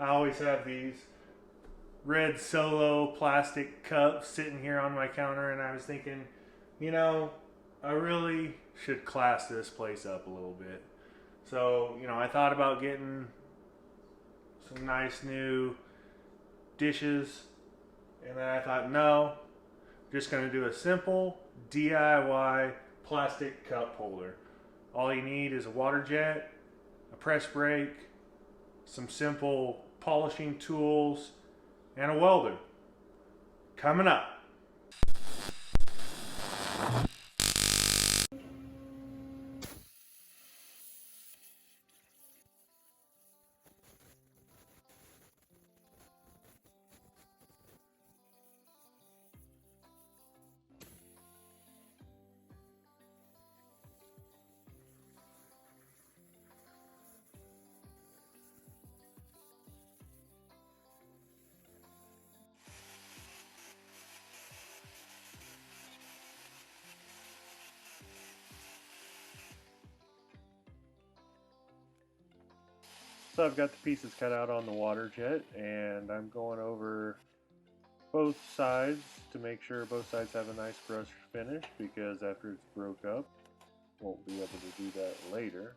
I always have these red Solo plastic cups sitting here on my counter, and I was thinking, you know, I really should class this place up a little bit. So, I thought about getting some nice new dishes, and then I thought, no, I'm just going to do a simple DIY plastic cup holder. All you need is a water jet, a press brake, some simple polishing tools, and a welder. Coming up. So I've got the pieces cut out on the water jet, and I'm going over both sides to make sure both sides have a nice brush finish, because after it's broke up, won't be able to do that later.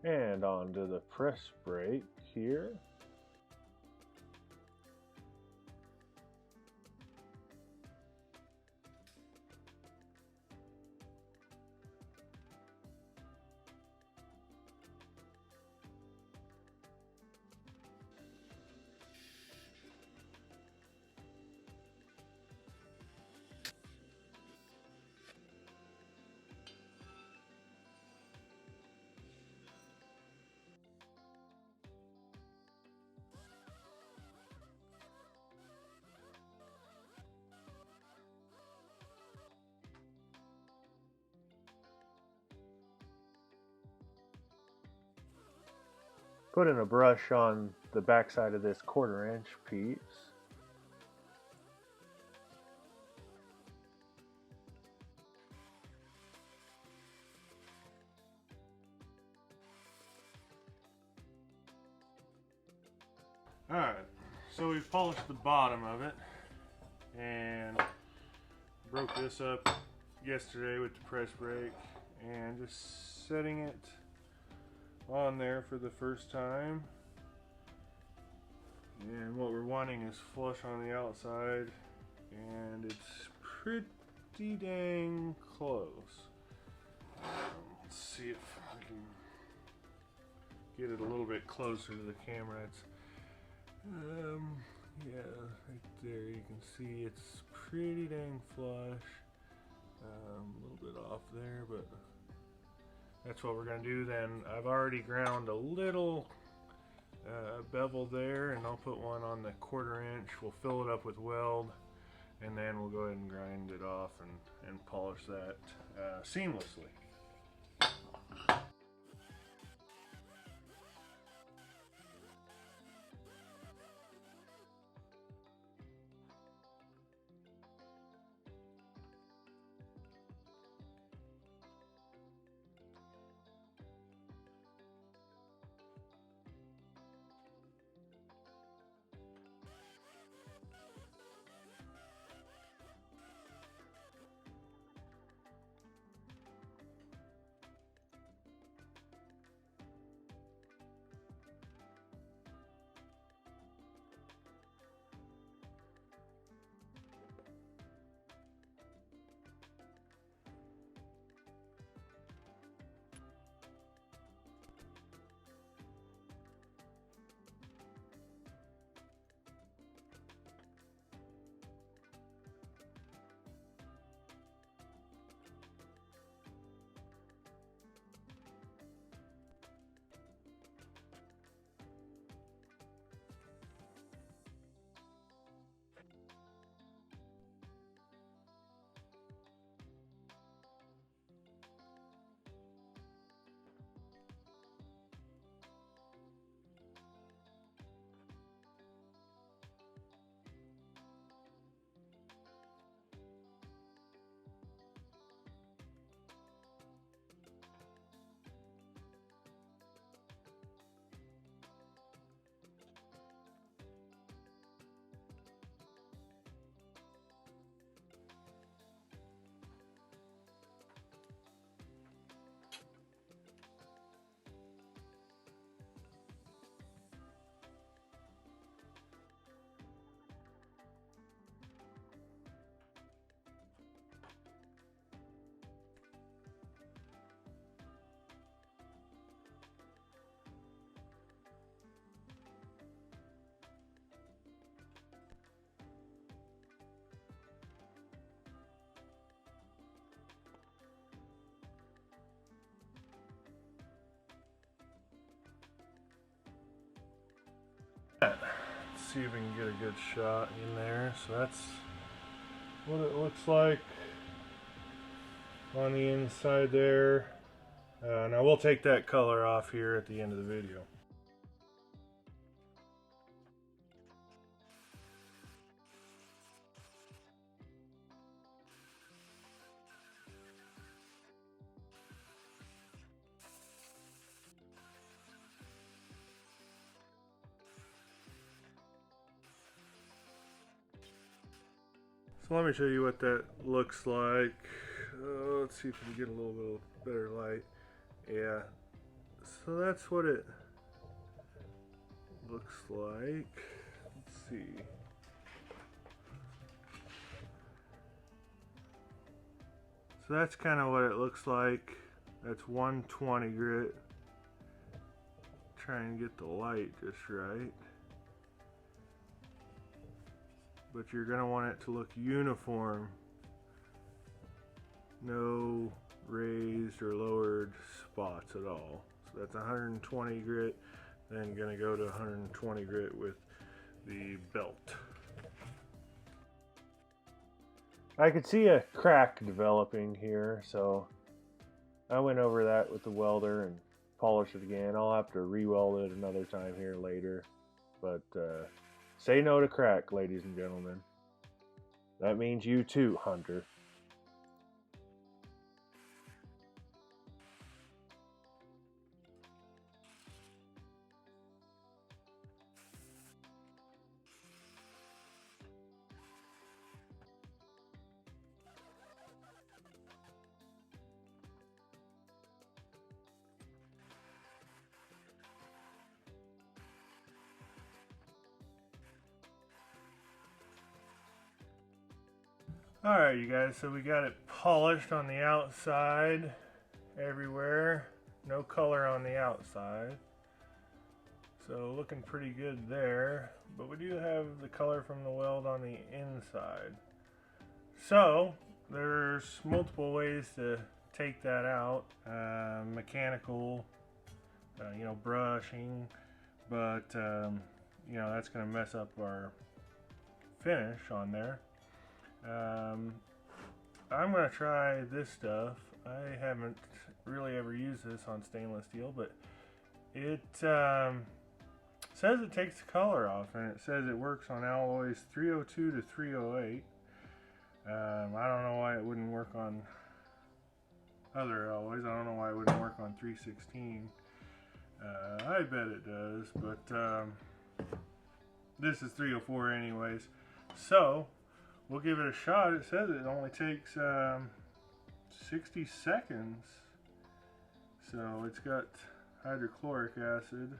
And onto the press brake here. Putting a brush on the back side of this 1/4 inch piece. Alright, so we've polished the bottom of it and broke this up yesterday with the press brake, and just setting it on there for the first time. And what we're wanting is flush on the outside, and it's pretty dang close. Let's see if I can get it a little bit closer to the camera. It's yeah, right there you can see it's pretty dang flush. A little bit off there, but that's what we're going to do. Then I've already ground a little bevel there, and I'll put one on the 1/4 inch. We'll fill it up with weld, and then we'll go ahead and grind it off and polish that seamlessly. see if we can get a good shot in there. So that's what it looks like on the inside there. Now we'll take that color off here at the end of the video. So let me show you what that looks like. Let's see if we can get a little bit better light. Yeah, so that's what it looks like. Let's see. So that's kind of what it looks like. That's 120 grit. Try and get the light just right. But you're going to want it to look uniform. No raised or lowered spots at all. So that's 120 grit. Then going to go to 120 grit with the belt. I could see a crack developing here, so I went over that with the welder and polished it again. I'll have to re-weld it another time here later. But say no to crack, ladies and gentlemen. That means you too, Hunter. Alright, you guys, so we got it polished on the outside everywhere. No color on the outside. So looking pretty good there. But we do have the color from the weld on the inside. So there's multiple ways to take that out. Mechanical, brushing. But, that's going to mess up our finish on there. I'm going to try this stuff. I haven't really ever used this on stainless steel, but it says it takes the color off, and it says it works on alloys 302 to 308. I don't know why it wouldn't work on other alloys. I don't know why it wouldn't work on 316. I bet it does, but this is 304 anyways. So we'll give it a shot. It says it only takes 60 seconds. So it's got hydrochloric acid.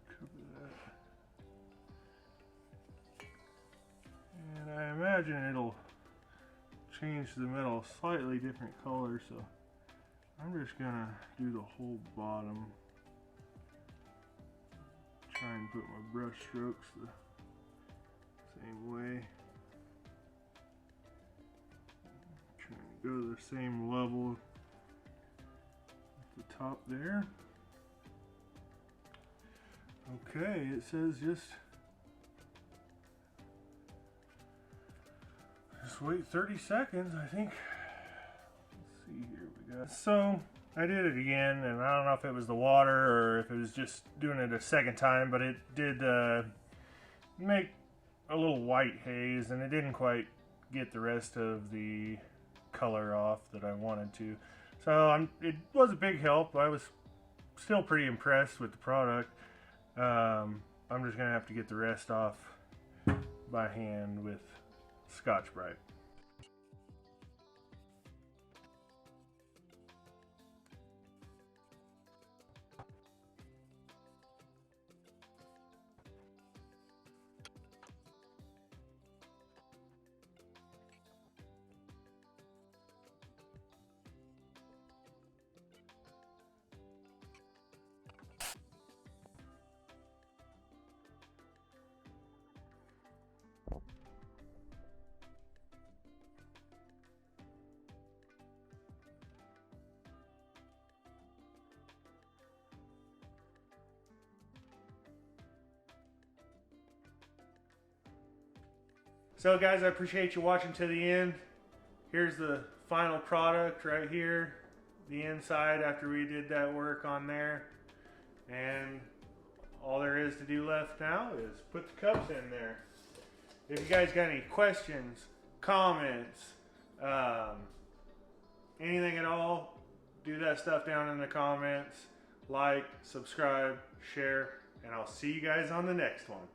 Cover that. And I imagine it'll change the metal slightly different color, so I'm just gonna do the whole bottom. Try and put my brush strokes the same way. Try and go to the same level at the top there. Okay, it says just wait 30 seconds, I think. Let's see here, we got. So I did it again, and I don't know if it was the water or if it was just doing it a second time, but it did make a little white haze, and it didn't quite get the rest of the color off that I wanted to. So it was a big help. I was still pretty impressed with the product. I'm just gonna have to get the rest off by hand with Scotch-Brite. So guys, I appreciate you watching to the end. Here's the final product right here. The inside after we did that work on there. And all there is to do left now is put the cups in there. If you guys got any questions, comments, anything at all, do that stuff down in the comments. Like, subscribe, share, and I'll see you guys on the next one.